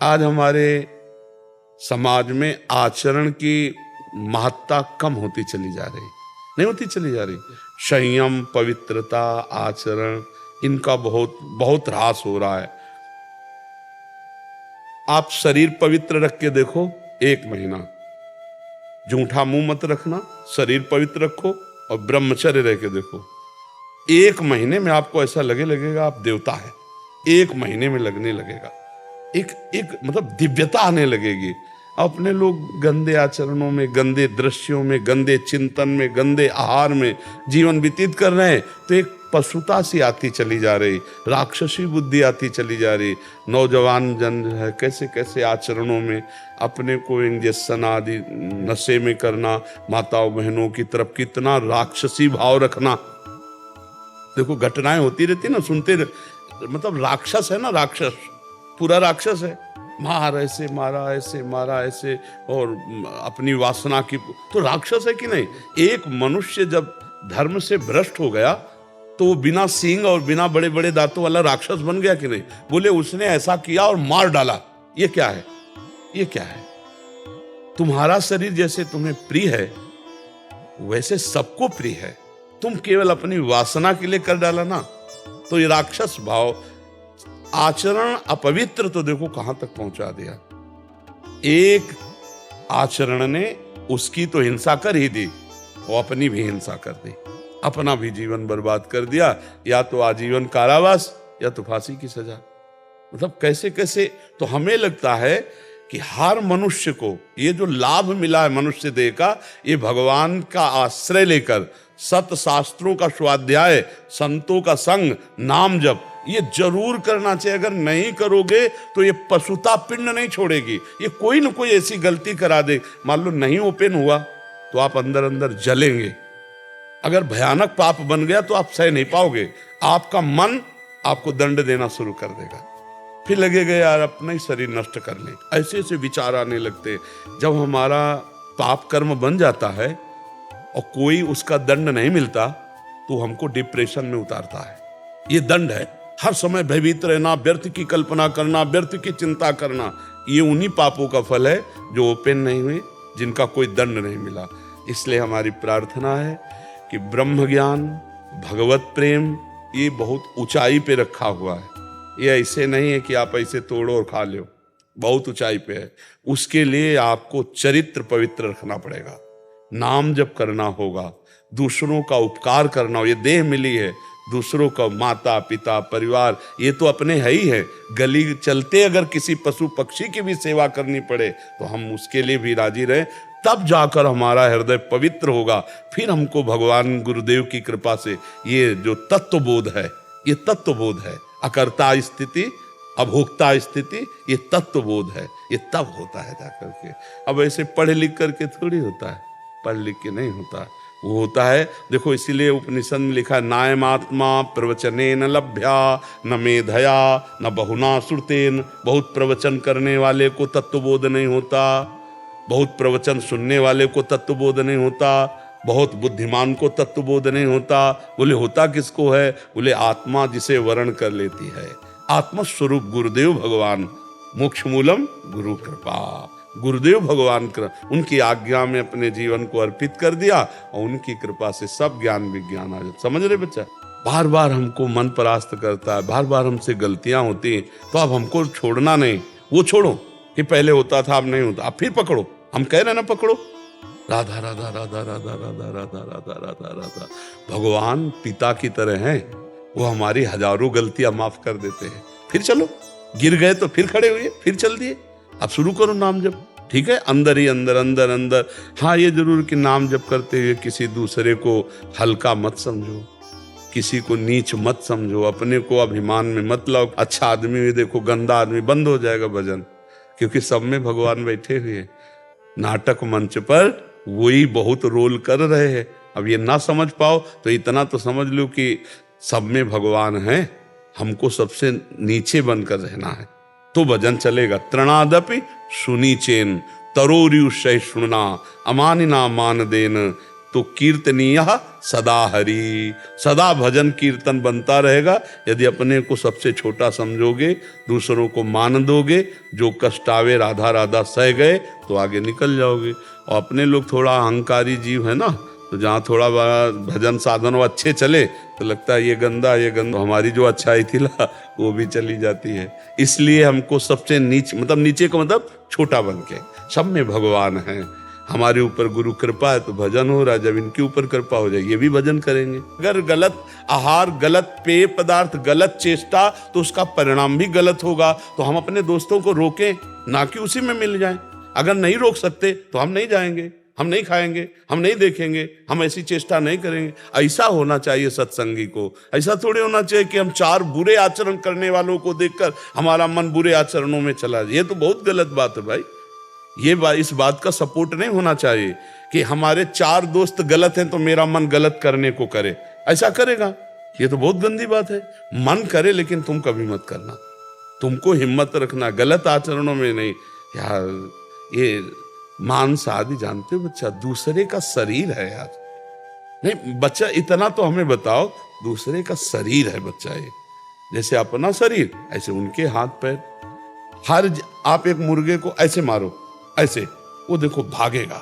आज हमारे समाज में आचरण की महत्ता कम होती चली जा रही, नहीं होती चली जा रही। संयम, पवित्रता, आचरण, इनका बहुत बहुत ह्रास हो रहा है। आप शरीर पवित्र रख के देखो, 1 महीना जूठा मुंह मत रखना, शरीर पवित्र रखो और ब्रह्मचर्य रह के देखो, 1 महीने में आपको ऐसा लगेगा आप देवता है। 1 महीने में लगने लगेगा, एक मतलब दिव्यता आने लगेगी। अपने लोग गंदे आचरणों में, गंदे दृश्यों में, गंदे चिंतन में, गंदे आहार में जीवन व्यतीत कर रहे हैं, तो एक पशुता सी आती चली जा रही, राक्षसी बुद्धि आती चली जा रही। नौजवान जन जो है कैसे कैसे आचरणों में अपने को इंजेक्शन आदि नशे में करना, माताओं बहनों की तरफ कितना राक्षसी भाव रखना। देखो घटनाएं होती रहती ना, सुनते मतलब राक्षस है ना, राक्षस पूरा राक्षस है। मार ऐसे मारा, ऐसे मारा, ऐसे, और अपनी वासना की, तो राक्षस है कि नहीं। एक मनुष्य जब धर्म से भ्रष्ट हो गया तो वो बिना सींग और बिना बड़े बड़े दांतों वाला राक्षस बन गया कि नहीं। बोले उसने ऐसा किया और मार डाला, ये क्या है, ये क्या है। तुम्हारा शरीर जैसे तुम्हें प्रिय है वैसे सबको प्रिय है, तुम केवल अपनी वासना के लिए कर डाला ना, तो ये राक्षस भाव। आचरण अपवित्र तो देखो कहां तक पहुंचा दिया। एक आचरण ने उसकी तो हिंसा कर ही दी, वो अपनी भी हिंसा कर दी, अपना भी जीवन बर्बाद कर दिया। या तो आजीवन कारावास या तो फांसी की सजा। मतलब कैसे कैसे। तो हमें लगता है कि हर मनुष्य को ये जो लाभ मिला है मनुष्य देह का, ये भगवान का आश्रय लेकर सत शास्त्रों का स्वाध्याय, संतों का संग, नाम जप, ये जरूर करना चाहिए। अगर नहीं करोगे तो ये पशुता पिंड नहीं छोड़ेगी, ये कोई न कोई ऐसी गलती करा दे। मान लो नहीं ओपन हुआ तो आप अंदर अंदर जलेंगे। अगर भयानक पाप बन गया तो आप सह नहीं पाओगे, आपका मन आपको दंड देना शुरू कर देगा। फिर लगेगा यार अपना ही शरीर नष्ट कर ले, ऐसे ऐसे विचार आने लगते। जब हमारा पाप कर्म बन जाता है और कोई उसका दंड नहीं मिलता तो हमको डिप्रेशन में उतारता है। ये दंड है, हर समय भयभीत रहना, व्यर्थ की कल्पना करना, व्यर्थ की चिंता करना, ये उन्हीं पापों का फल है जो ओपन नहीं हुए, जिनका कोई दंड नहीं मिला। इसलिए हमारी प्रार्थना है कि ब्रह्म ज्ञान, भगवत प्रेम, ये बहुत ऊंचाई पे रखा हुआ है। ये ऐसे नहीं है कि आप ऐसे तोड़ो और खा लो, बहुत ऊंचाई पे है। उसके लिए आपको चरित्र पवित्र रखना पड़ेगा, नाम जप करना होगा, दूसरों का उपकार करना हो। ये देह मिली है, दूसरों का माता पिता परिवार ये तो अपने है ही है। गली चलते अगर किसी पशु पक्षी की भी सेवा करनी पड़े तो हम उसके लिए भी राजी रहे, तब जाकर हमारा हृदय पवित्र होगा। फिर हमको भगवान गुरुदेव की कृपा से ये जो तत्वबोध है, ये तत्वबोध है, अकर्ता स्थिति, अभोक्ता स्थिति, ये तत्वबोध है, ये तब होता है जाकर के। अब ऐसे पढ़ लिख करके थोड़ी होता है, पढ़ लिख के नहीं होता, वो होता है। देखो इसीलिए उपनिषद में लिखा है, नायमात्मा प्रवचने न लभ्या न मेधया न बहुना श्रुतेन। बहुत प्रवचन करने वाले को तत्वबोध नहीं होता, बहुत प्रवचन सुनने वाले को तत्वबोध नहीं होता, बहुत बुद्धिमान को तत्वबोध नहीं होता। बोले होता किसको है? बोले आत्मा जिसे वर्ण कर लेती है, आत्मस्वरूप गुरुदेव भगवान, मोक्ष मूलम गुरु कृपा। गुरुदेव भगवान उनकी आज्ञा में अपने जीवन को अर्पित कर दिया और उनकी कृपा से सब ज्ञान विज्ञान आ जाता। समझ रहे बच्चा? बार बार हमको मन परास्त करता है, बार बार हमसे गलतियां होती, तो अब हमको छोड़ना नहीं। वो छोड़ो कि पहले होता था अब नहीं होता, अब फिर पकड़ो। हम कह रहे ना पकड़ो, राधा राधा राधा राधा राधा राधा राधा राधा राधा। भगवान पिता की तरह हैं, वो हमारी हजारों गलतियां माफ कर देते हैं। फिर चलो, गिर गए तो फिर खड़े हुए, फिर चल दिए। अब शुरू करो नाम जप, ठीक है? अंदर ही अंदर अंदर अंदर। हाँ ये जरूर कि नाम जप करते हुए किसी दूसरे को हल्का मत समझो, किसी को नीच मत समझो, अपने को अभिमान में मत लाओ। अच्छा आदमी भी देखो गंदा आदमी, बंद हो जाएगा भजन, क्योंकि सब में भगवान बैठे हुए। नाटक मंच पर वही बहुत रोल कर रहे हैं। अब ये ना समझ पाओ तो इतना तो समझ लो कि सब में भगवान है, हमको सबसे नीचे बनकर रहना है तो भजन चलेगा। तृणादपि सुनी चेन तरोरियु सहिष्णुना अमानिना मान देन तो कीर्तनीय सदा हरि, सदा भजन कीर्तन बनता रहेगा। यदि अपने को सबसे छोटा समझोगे, दूसरों को मान दोगे, जो कष्ट आवे राधा राधा सह गए, तो आगे निकल जाओगे। और अपने लोग थोड़ा अहंकारी जीव है ना, तो जहाँ थोड़ा बड़ा भजन साधन अच्छे चले तो लगता है ये गंदा ये गंदा, हमारी जो अच्छाई थी ला वो भी चली जाती है। इसलिए हमको सबसे नीचे, मतलब नीचे का मतलब छोटा बन के, सब में भगवान है। हमारे ऊपर गुरु कृपा है तो भजन हो रहा है, जब इनके ऊपर कृपा हो जाए ये भी भजन करेंगे। अगर गलत आहार, गलत पेय पदार्थ, गलत चेष्टा, तो उसका परिणाम भी गलत होगा। तो हम अपने दोस्तों को रोकें, ना कि उसी में मिल जाएं। अगर नहीं रोक सकते तो हम नहीं जाएंगे, हम नहीं खाएंगे, हम नहीं देखेंगे, हम ऐसी चेष्टा नहीं करेंगे। ऐसा होना चाहिए सत्संगी को। ऐसा थोड़ी होना चाहिए कि हम चार बुरे आचरण करने वालों को देखकर हमारा मन बुरे आचरणों में चला जाए। ये तो बहुत गलत बात है भाई। इस बात का सपोर्ट नहीं होना चाहिए कि हमारे चार दोस्त गलत हैं तो मेरा मन गलत करने को करे। ऐसा करेगा, ये तो बहुत गंदी बात है। मन करे लेकिन तुम कभी मत करना। तुमको हिम्मत रखना, गलत आचरणों में नहीं। यार ये मांस आदि जानते हो बच्चा, दूसरे का शरीर है यार। नहीं बच्चा, इतना तो हमें बताओ, दूसरे का शरीर है बच्चा। ये जैसे अपना शरीर ऐसे उनके हाथ पैर। आप एक मुर्गे को ऐसे मारो, ऐसे, वो देखो भागेगा।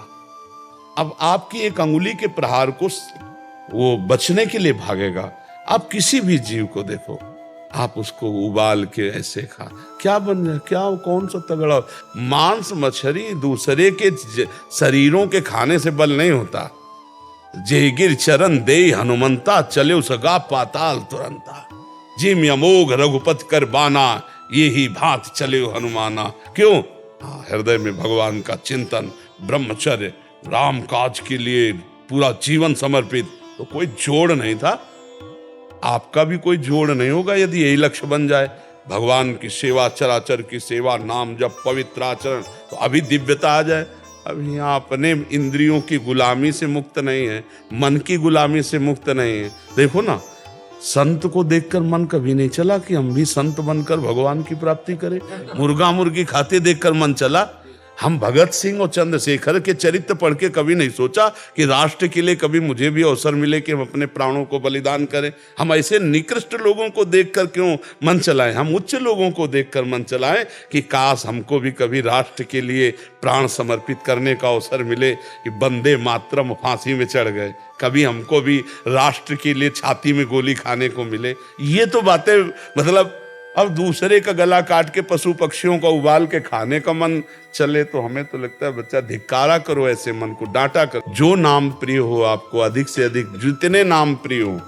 अब आपकी एक अंगुली के प्रहार को वो बचने के लिए भागेगा। आप किसी भी जीव को देखो, आप उसको उबाल के ऐसे खा, क्या बन जाए, क्या कौन सा तगड़ा। मांस मछली दूसरे के शरीरों के खाने से बल नहीं होता। जेगिर चरण दे हनुमंता, चले उसगा पाताल तुरंता। जिम अमोघ रघुपति कर बाना, ये ही भांत चले हनुमाना। क्यों? हृदय में भगवान का चिंतन, ब्रह्मचर्य, राम काज के लिए पूरा जीवन समर्पित। तो कोई जोड़ नहीं था, आपका भी कोई जोड़ नहीं होगा यदि यही लक्ष्य बन जाए। भगवान की सेवा, चराचर की सेवा, नाम जब, पवित्र आचरण, तो अभी दिव्यता आ जाए। अभी यहाँ अपने इंद्रियों की गुलामी से मुक्त नहीं है, मन की गुलामी से मुक्त नहीं है। देखो ना, संत को देखकर मन कभी नहीं चला कि हम भी संत बनकर भगवान की प्राप्ति करें। मुर्गा मुर्गी खाते देखकर मन चला। हम भगत सिंह और चंद्रशेखर के चरित्र पढ़ के कभी नहीं सोचा कि राष्ट्र के लिए कभी मुझे भी अवसर मिले कि हम अपने प्राणों को बलिदान करें। हम ऐसे निकृष्ट लोगों को देखकर क्यों मन चलाएं? हम उच्च लोगों को देखकर मन चलाएं कि काश हमको भी कभी राष्ट्र के लिए प्राण समर्पित करने का अवसर मिले कि वंदे मातरम फांसी में चढ़ गए, कभी हमको भी राष्ट्र के लिए छाती में गोली खाने को मिले। ये तो बातें, मतलब अब दूसरे का गला काट के पशु पक्षियों का उबाल के खाने का मन चले तो हमें तो लगता है बच्चा धिक्कारा करो, ऐसे मन को डांटा करो। जो नाम प्रिय हो आपको, अधिक से अधिक जितने नाम प्रिय हो।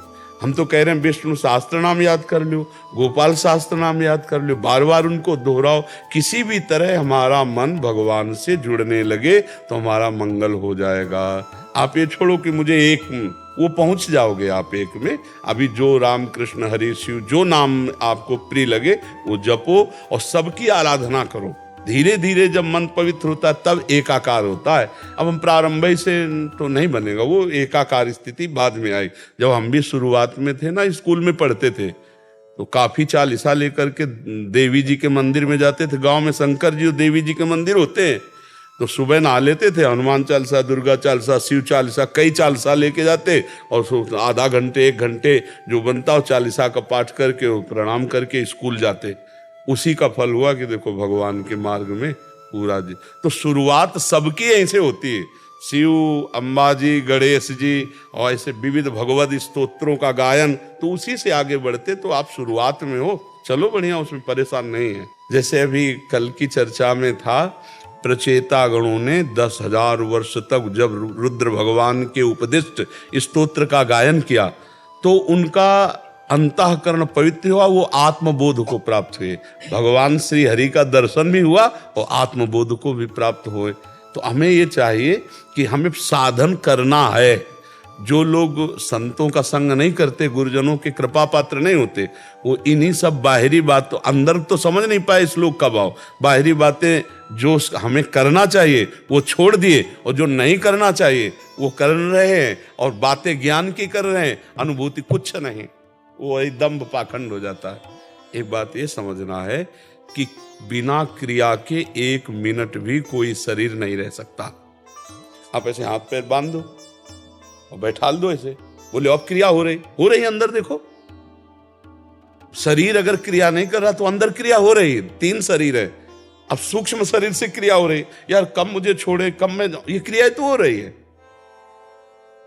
हम तो कह रहे हैं विष्णु सहस्त्र नाम याद कर लो, गोपाल सहस्त्र नाम याद कर लो, बार बार उनको दोहराओ। किसी भी तरह हमारा मन भगवान से जुड़ने लगे तो हमारा मंगल हो जाएगा। आप ये छोड़ो कि मुझे एक, वो पहुंच जाओगे आप एक में। अभी जो राम कृष्ण हरि शिव, जो नाम आपको प्रिय लगे वो जपो और सबकी आराधना करो। धीरे धीरे जब मन पवित्र होता है तब एकाकार होता है। अब हम प्रारंभ से तो नहीं बनेगा, वो एकाकार स्थिति बाद में आई। जब हम भी शुरुआत में थे ना, स्कूल में पढ़ते थे, तो काफी चालीसा लेकर के देवी जी के मंदिर में जाते थे। गांव में शंकर जी और देवी जी के मंदिर होते हैं, तो सुबह नहा लेते थे, हनुमान चालीसा, दुर्गा चालीसा, शिव चालीसा, कई चालीसा लेके जाते और आधा घंटे एक घंटे जो बनता हो चालीसा का पाठ करके प्रणाम करके स्कूल जाते। उसी का फल हुआ कि देखो भगवान के मार्ग में पूरा जी। तो शुरुआत सबकी ऐसे होती है, शिव, अंबाजी, गणेश जी और ऐसे विविध भगवत स्तोत्रों का गायन, तो उसी से आगे बढ़ते। तो आप शुरुआत में हो, चलो बढ़िया, उसमें परेशान नहीं है। जैसे अभी कल की चर्चा में था, प्रचेता गणों ने 10,000 वर्ष तक जब रुद्र भगवान के उपदिष्ट स्तोत्र का गायन किया तो उनका अंतःकरण पवित्र हुआ, वो आत्मबोध को प्राप्त हुए। भगवान श्री हरि का दर्शन भी हुआ और आत्मबोध को भी प्राप्त हुए। तो हमें ये चाहिए कि हमें साधन करना है। जो लोग संतों का संग नहीं करते, गुरुजनों के कृपा पात्र नहीं होते, वो इन्हीं सब बाहरी बातों, अंदर तो समझ नहीं पाए श्लोक का भाव, बाहरी बातें जो हमें करना चाहिए वो छोड़ दिए और जो नहीं करना चाहिए वो कर रहे हैं, और बातें ज्ञान की कर रहे हैं, अनुभूति कुछ नहीं, वो एकदम पाखंड हो जाता है। एक बात ये समझना है कि बिना क्रिया के 1 मिनट भी कोई शरीर नहीं रह सकता। आप ऐसे हाथ पैर बांध दो, और बैठाल दो ऐसे। बोले अब क्रिया हो रही है अंदर देखो। शरीर अगर क्रिया नहीं कर रहा तो अंदर क्रिया हो रही है। 3 शरीर है, अब सूक्ष्म शरीर से क्रिया हो रही। यार कब मुझे छोड़े, कब मैं, ये क्रिया तो हो रही है।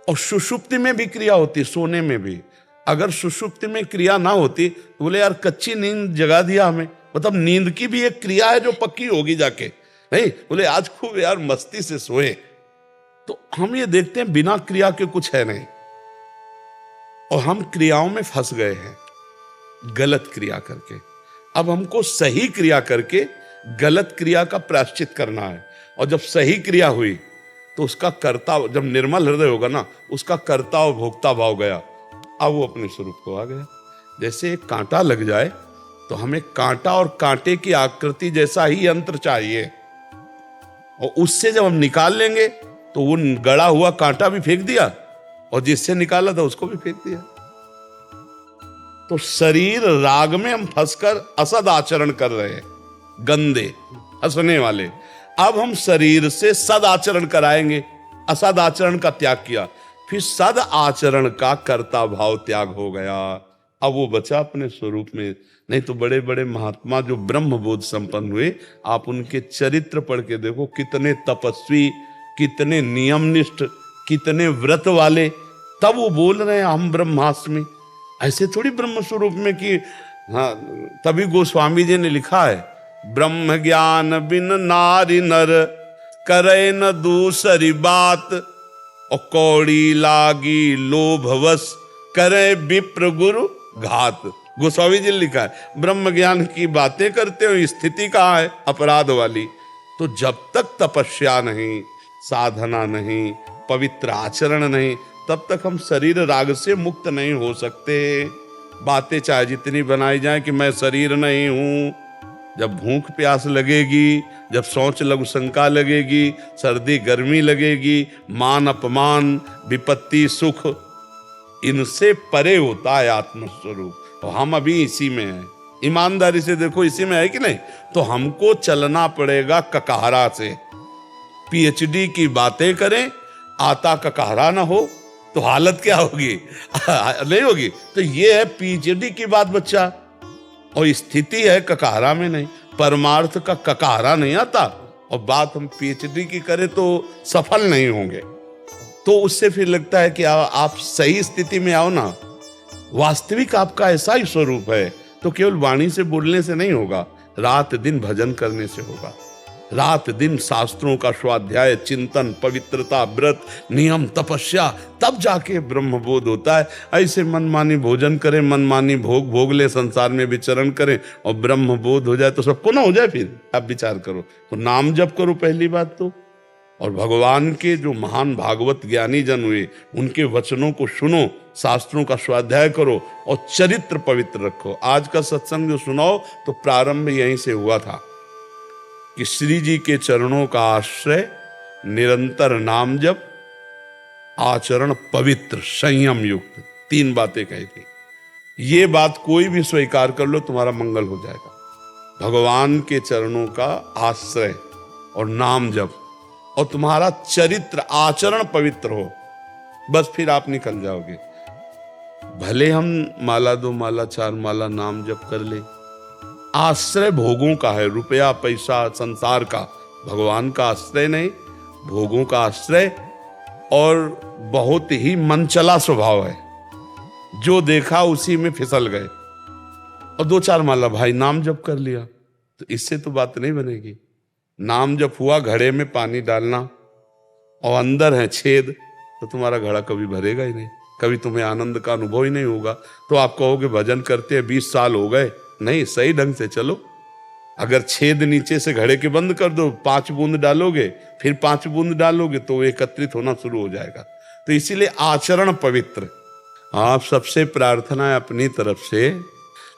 और सुषुप्ति में भी क्रिया होती है, सोने में भी। अगर सुषुप्ति में क्रिया ना होती तो बोले यार कच्ची नींद जगा दिया हमें। मतलब नींद की भी एक क्रिया है जो पक्की होगी जाके। नहीं बोले आज खूब यार मस्ती से सोए। तो हम ये देखते हैं बिना क्रिया के कुछ है नहीं, और हम क्रियाओं में फंस गए हैं गलत क्रिया करके। अब हमको सही क्रिया करके गलत क्रिया का प्रायश्चित करना है। और जब सही क्रिया हुई तो उसका कर्ता, जब निर्मल हृदय होगा ना, उसका कर्ता और भोक्ता भाव गया, अब वो अपने स्वरूप को आ गया। जैसे एक कांटा लग जाए तो हमें कांटा और कांटे की आकृति जैसा ही यंत्र चाहिए, और उससे जब हम निकाल लेंगे तो वो गड़ा हुआ कांटा भी फेंक दिया और जिससे निकाला था उसको भी फेंक दिया। तो शरीर राग में हम फंसकर असद आचरण कर रहे हैं, गंदे हंसने वाले। अब हम शरीर से सद आचरण कराएंगे। असद आचरण का त्याग किया, फिर सद आचरण का कर्ता भाव त्याग हो गया। अब वो बचा अपने स्वरूप में। नहीं तो बड़े बड़े महात्मा जो ब्रह्म बोध संपन्न हुए, आप उनके चरित्र पढ़ के देखो, कितने तपस्वी, कितने नियमनिष्ठ, कितने व्रत वाले, तब वो बोल रहे हैं हम ब्रह्मास्मि। ऐसे थोड़ी ब्रह्म स्वरूप में कि हाँ। तभी गोस्वामी जी ने लिखा है, ब्रह्म ज्ञान बिन नारी नर करे न दूसरी बात, और कौड़ी लागी लोभवश करे विप्र गुरु घात। गोस्वामी जी ने लिखा है ब्रह्म ज्ञान की बातें करते हो, स्थिति कहाँ है अपराध वाली। तो जब तक तपस्या नहीं, साधना नहीं, पवित्र आचरण नहीं, तब तक हम शरीर राग से मुक्त नहीं हो सकते। बातें चाहे जितनी बनाई जाए कि मैं शरीर नहीं हूं, जब भूख प्यास लगेगी, जब सोच लघु शंका लगेगी, सर्दी गर्मी लगेगी, मान अपमान, विपत्ति सुख, इनसे परे होता है आत्मस्वरूप। और हम अभी इसी में हैं। ईमानदारी से देखो, इसी में है कि नहीं? तो हमको चलना पड़ेगा ककहरा से। पीएचडी की बातें करें, आता ककहरा ना हो तो हालत क्या होगी? नहीं होगी। तो ये है पीएचडी की बात बच्चा, और स्थिति है ककहरा में नहीं। परमार्थ का ककहरा नहीं आता, और बात हम पीएचडी की करें तो सफल नहीं होंगे। तो उससे फिर लगता है कि आप सही स्थिति में आओ ना। वास्तविक आपका ऐसा ही स्वरूप है, तो केवल वाणी से बोलने से नहीं होगा, रात दिन भजन करने से होगा। रात दिन शास्त्रों का स्वाध्याय, चिंतन, पवित्रता, व्रत, नियम, तपस्या, तब जाके ब्रह्मबोध होता है। ऐसे मनमानी भोजन करें, मनमानी भोग भोग ले, संसार में विचरण करें, और ब्रह्मबोध हो जाए तो सबको ना हो जाए। फिर आप विचार करो तो नाम जप करो पहली बात तो, और भगवान के जो महान भागवत ज्ञानी जन हुए उनके वचनों को सुनो, शास्त्रों का स्वाध्याय करो, और चरित्र पवित्र रखो। आज का सत्संग जो सुनाओ तो प्रारंभ यहीं से हुआ था कि श्री जी के चरणों का आश्रय, निरंतर नाम जप, आचरण पवित्र, संयम युक्त, 3 बातें कही थी। ये बात कोई भी स्वीकार कर लो, तुम्हारा मंगल हो जाएगा। भगवान के चरणों का आश्रय और नाम जप, और तुम्हारा चरित्र आचरण पवित्र हो, बस फिर आप निकल जाओगे। भले हम माला 2 माला 4 माला नाम जप कर ले, आश्रय भोगों का है, रुपया पैसा संसार का, भगवान का आश्रय नहीं, भोगों का आश्रय। और बहुत ही मनचला स्वभाव है, जो देखा उसी में फिसल गए। और 2-4 माला भाई नाम जप कर लिया, तो इससे तो बात नहीं बनेगी। नाम जप हुआ, घड़े में पानी डालना, और अंदर है छेद, तो तुम्हारा घड़ा कभी भरेगा ही नहीं, कभी तुम्हें आनंद का अनुभव ही नहीं होगा। तो आप कहोगे भजन करते हैं 20 साल हो गए, नहीं, सही ढंग से चलो। अगर छेद नीचे से घड़े के बंद कर दो, 5 बूंद डालोगे, फिर 5 बूंद डालोगे, तो एकत्रित होना शुरू हो जाएगा। तो इसीलिए आचरण पवित्र। आप सबसे प्रार्थना है अपनी तरफ से,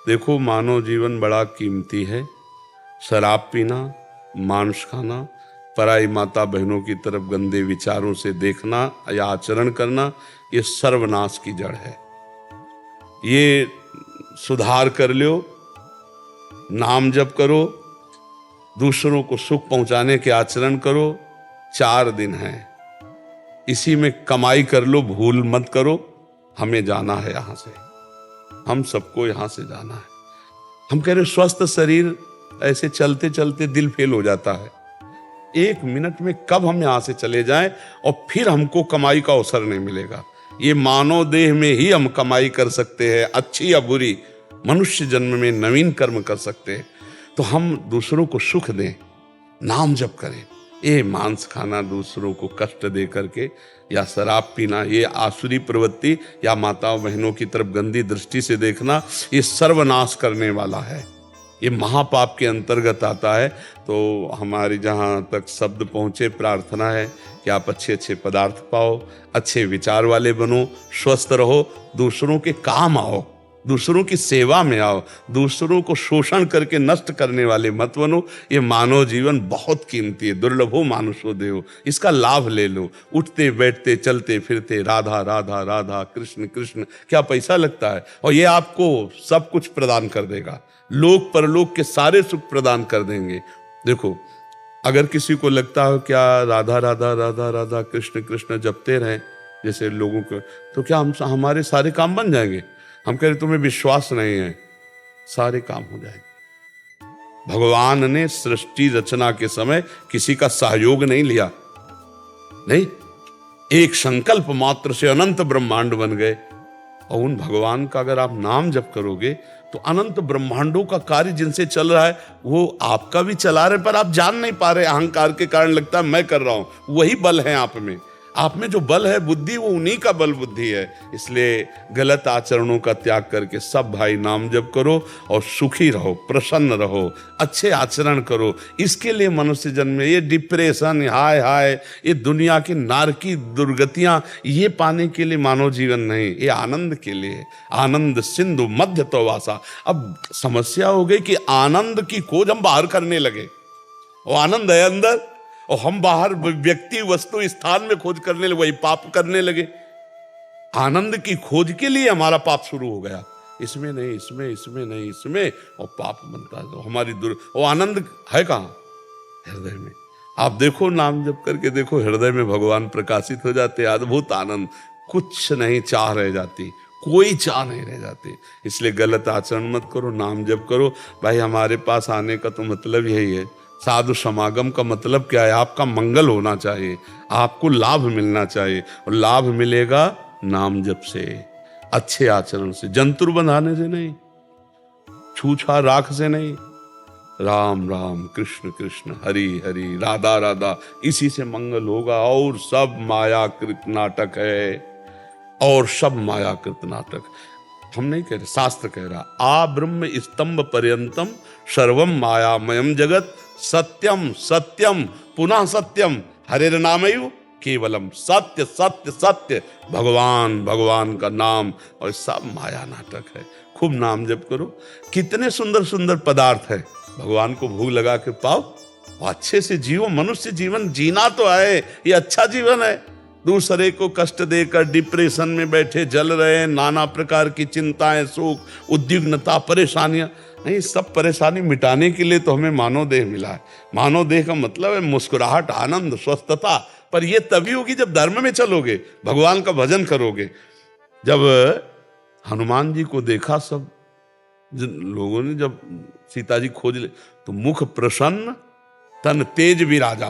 देखो मानव जीवन बड़ा कीमती है। शराब पीना, मांस खाना, पराई माता बहनों की तरफ गंदे विचारों से देखना या आचरण करना, ये सर्वनाश की जड़ है। ये सुधार कर लो, नाम जप करो, दूसरों को सुख पहुंचाने के आचरण करो। 4 दिन हैं, इसी में कमाई कर लो, भूल मत करो। हमें जाना है यहां से, हम सबको यहां से जाना है। हम कह रहे स्वस्थ शरीर, ऐसे चलते चलते दिल फेल हो जाता है। 1 मिनट में कब हम यहां से चले जाएं और फिर हमको कमाई का अवसर नहीं मिलेगा। ये मानव देह में ही हम कमाई कर सकते हैं, अच्छी या बुरी। मनुष्य जन्म में नवीन कर्म कर सकते हैं। तो हम दूसरों को सुख दें, नाम जप करें। ये मांस खाना, दूसरों को कष्ट दे करके, या शराब पीना, ये आसुरी प्रवृत्ति, या माताओं बहनों की तरफ गंदी दृष्टि से देखना, ये सर्वनाश करने वाला है। ये महापाप के अंतर्गत आता है। तो हमारी जहाँ तक शब्द पहुँचे, प्रार्थना है कि आप अच्छे अच्छे पदार्थ पाओ, अच्छे विचार वाले बनो, स्वस्थ रहो, दूसरों के काम आओ, दूसरों की सेवा में आओ, दूसरों को शोषण करके नष्ट करने वाले मत बनो। ये मानव जीवन बहुत कीमती है, दुर्लभो मानुषो देहो, इसका लाभ ले लो। उठते बैठते चलते फिरते राधा राधा राधा, कृष्ण कृष्ण, क्या पैसा लगता है? और ये आपको सब कुछ प्रदान कर देगा, लोक परलोक के सारे सुख प्रदान कर देंगे। देखो, अगर किसी को लगता हो क्या राधा राधा राधा राधा कृष्ण कृष्ण जपते रहें जैसे लोगों को, तो क्या हमारे सारे काम बन जाएंगे? हम कह रहे तुम्हें विश्वास नहीं है, सारे काम हो जाएंगे। भगवान ने सृष्टि रचना के समय किसी का सहयोग नहीं लिया, नहीं, एक संकल्प मात्र से अनंत ब्रह्मांड बन गए। और उन भगवान का अगर आप नाम जप करोगे तो अनंत ब्रह्मांडों का कार्य जिनसे चल रहा है वो आपका भी चला रहे, पर आप जान नहीं पा रहे। अहंकार के कारण लगता है मैं कर रहा हूं। वही बल है आप में, आप में जो बल है बुद्धि, वो उन्हीं का बल बुद्धि है। इसलिए गलत आचरणों का त्याग करके सब भाई नाम जप करो और सुखी रहो, प्रसन्न रहो, अच्छे आचरण करो। इसके लिए मनुष्य जन्म में ये डिप्रेशन, हाय हाय, ये दुनिया की नारकी दुर्गतियां, ये पाने के लिए मानव जीवन नहीं, ये आनंद के लिए। आनंद सिंधु मध्य तो वासा। अब समस्या हो गई कि आनंद की खोज हम बाहर करने लगे। वो आनंद है अंदर और हम बाहर व्यक्ति वस्तु स्थान में खोज करने लगे, वही पाप करने लगे। आनंद की खोज के लिए हमारा पाप शुरू हो गया, इसमें नहीं, इसमें, इसमें नहीं, इसमें, और पाप बनता है। हमारी वो आनंद है कहाँ? हृदय में। आप देखो, नाम जप करके देखो, हृदय में भगवान प्रकाशित हो जाते, अद्भुत आनंद, कुछ नहीं चाह रह जाती, कोई चाह नहीं रह जाती। इसलिए गलत आचरण मत करो, नाम जप करो। भाई हमारे पास आने का तो मतलब यही है, साधु समागम का मतलब क्या है? आपका मंगल होना चाहिए, आपको लाभ मिलना चाहिए, और लाभ मिलेगा नाम जप से, अच्छे आचरण से, जंतुर बंधाने से नहीं, छूछा राख से नहीं। राम राम कृष्ण कृष्ण हरि हरि राधा राधा, इसी से मंगल होगा। और सब मायाकृत नाटक है, और सब मायाकृत नाटक। हम नहीं कह रहे, शास्त्र कह रहा, आ ब्रह्म स्तंभ पर्यंतम सर्वम मायामयम जगत सत्यम सत्यम पुनः सत्यम हरेर नामैव केवलम। सत्य सत्य सत्य, भगवान भगवान का नाम, और सब माया नाटक है। खूब नाम जप करो। कितने सुंदर सुंदर पदार्थ है, भगवान को भोग लगा के पाओ और अच्छे से जियो। मनुष्य जीवन जीना तो है, ये अच्छा जीवन है। दूसरे को कष्ट देकर डिप्रेशन में बैठे जल रहे हैं, नाना प्रकार की चिंताएं, सुख, उद्विग्नता, परेशानियां, नहीं, सब परेशानी मिटाने के लिए तो हमें मानव देह मिला है। मानव देह का मतलब है मुस्कुराहट, आनंद, स्वस्थता। पर यह तभी होगी जब धर्म में चलोगे, भगवान का भजन करोगे। जब हनुमान जी को देखा सब लोगों ने, जब सीता जी खोज ले, तो मुख प्रसन्न तन तेज विराजा,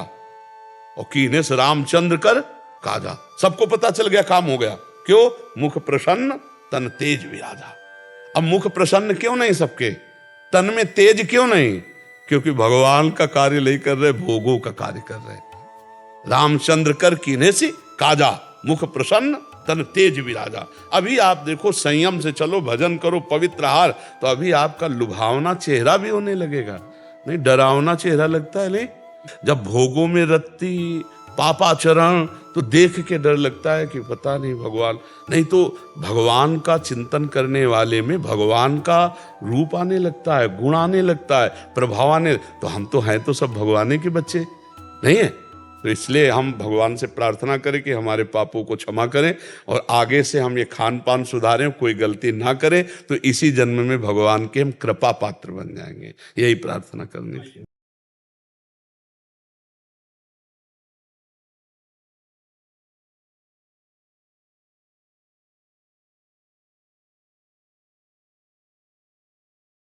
और कीने से रामचंद्र कर काजा। सबको पता चल गया, काम हो गया। क्यों? मुख प्रसन्न तन तेज विराजा। अब मुख प्रसन्न क्यों नहीं सबके, तन में तेज क्यों नहीं? क्योंकि भगवान का कार्य नहीं कर रहे, भोगों का कार्य कर रहे। रामचंद्र कर कीने से काजा, मुख प्रसन्न तन तेज विराजा। अभी आप देखो, संयम से चलो, भजन करो, पवित्र आहार, तो अभी आपका लुभावना चेहरा भी होने लगेगा। नहीं, डरावना चेहरा लगता है नहीं। जब भोगों में रत्ती, पापाचरण, तो देख के डर लगता है कि पता नहीं भगवान। नहीं तो भगवान का चिंतन करने वाले में भगवान का रूप आने लगता है, गुण आने लगता है, प्रभाव आने। तो हम तो हैं तो सब भगवान के बच्चे नहीं है। तो इसलिए हम भगवान से प्रार्थना करें कि हमारे पापों को क्षमा करें और आगे से हम ये खान पान सुधारें, कोई गलती ना करें, तो इसी जन्म में भगवान के हम कृपा पात्र बन जाएंगे। यही प्रार्थना करनी चाहिए।